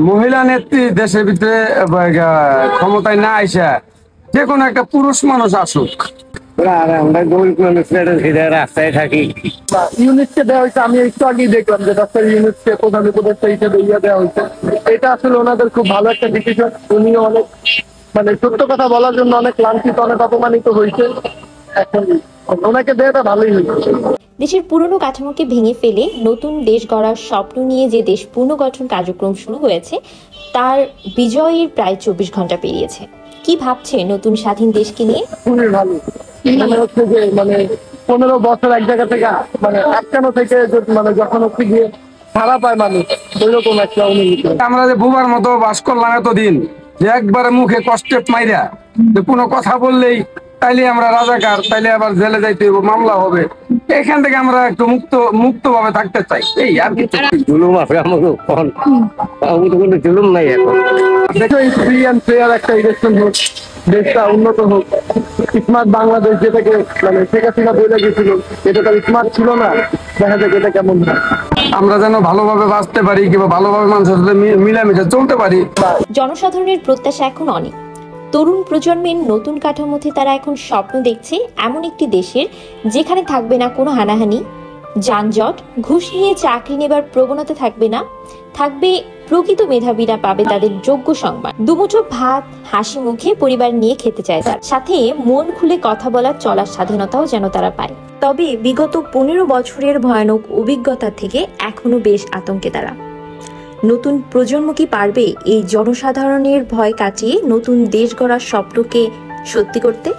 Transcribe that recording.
মহিলা নেত্রী দেশের ভিতরে ক্ষমতায় না আইসা যে কোনো একটা পুরুষ মানুষ আসুক। আমরা গরিব মানুষ রাস্তায় থাকি। ইউনিটকে দেওয়া হয়েছে, আমি একটু আগেই দেখলাম যে ডক্টর ইউনিটকে প্রধান উপদেষ্টা হিসেবে দেওয়া হয়েছে। এটা আসলে ওনাদের খুব ভালো একটা ডিসিশন। উনিও অনেক সত্য কথা বলার জন্য অনেক লাঞ্ছিত, অনেক অপমানিত হয়েছে। এখন ওনাকে দেওয়াটা ভালোই হয়েছে। দেশের পুরনো কাঠামোকে ভেঙে ফেলে নতুন দেশ গড়ার স্বপ্ন নিয়ে যে দেশ পুনর্গঠন কার্যক্রম শুরু হয়েছে তার বিজয়ের প্রায় 24 ঘন্টা পেরিয়েছে। কি ভাবছে নতুন স্বাধীন দেশকে নিয়ে? খুবই ভালো। হচ্ছে যে 15 বছর এক জায়গা থেকে আটকানো থেকে যখন হচ্ছে গিয়ে ছাড়া পায় মানুষ, ওইরকম একটা অনুভূতি। আমরা যে বুবার মতো বাস করলাম এতদিন, যে একবারে মুখে কষ্টে মাইরা যে কোনো কথা বললেই তাইলে আমরা রাজাকার, তাইলে আবার জেলে যাইতে হবে, মামলা হবে, এখান থেকে আমরা একটু মুক্ত ভাবে থাকতে চাই। এই আর কিছু জুলুম আছে আমাকে, কোনো জুলুম নাই এখন। দেখো এক্সপিরিয়েন্স প্লেয়ার একটা ইলেকশন হোক, দেশটা উন্নত হোক। স্মার্ট বাংলাদেশ যেটাকে শেখ হাসিনা বলে গেছিল, এটা তো স্মার্ট ছিল না। দেখা যাক এটা কেমন হয়। আমরা যেন ভালোভাবে বাঁচতে পারি কিংবা ভালোভাবে মানুষের সাথে মিলামিশে চলতে পারি। জনসাধারণের প্রত্যাশা এখন অনেক। তরুণ প্রজন্মের নতুন কাঠামোতে তারা এখন স্বপ্ন দেখছে এমন একটি দেশের যেখানে থাকবে না কোনো হানাহানি, যানজট, ঘুষ নিয়ে চাকরি নেবার প্রবণতা থাকবে না, থাকবে প্রকৃত মেধাবীরা পাবে তাদের যোগ্য সম্মান, দুমুঠো ভাত হাসি মুখে পরিবার নিয়ে খেতে চায়, তার সাথে মন খুলে কথা বলার চলার স্বাধীনতাও যেন তারা পায়। তবে বিগত 15 বছরের ভয়ানক অভিজ্ঞতা থেকে এখনো বেশ আতঙ্কে তারা। নতুন প্রজন্ম কি পারবে এই জনসাধারণের ভয় কাটিয়ে নতুন দেশ গড়ার স্বপ্নকে সত্যি করতে?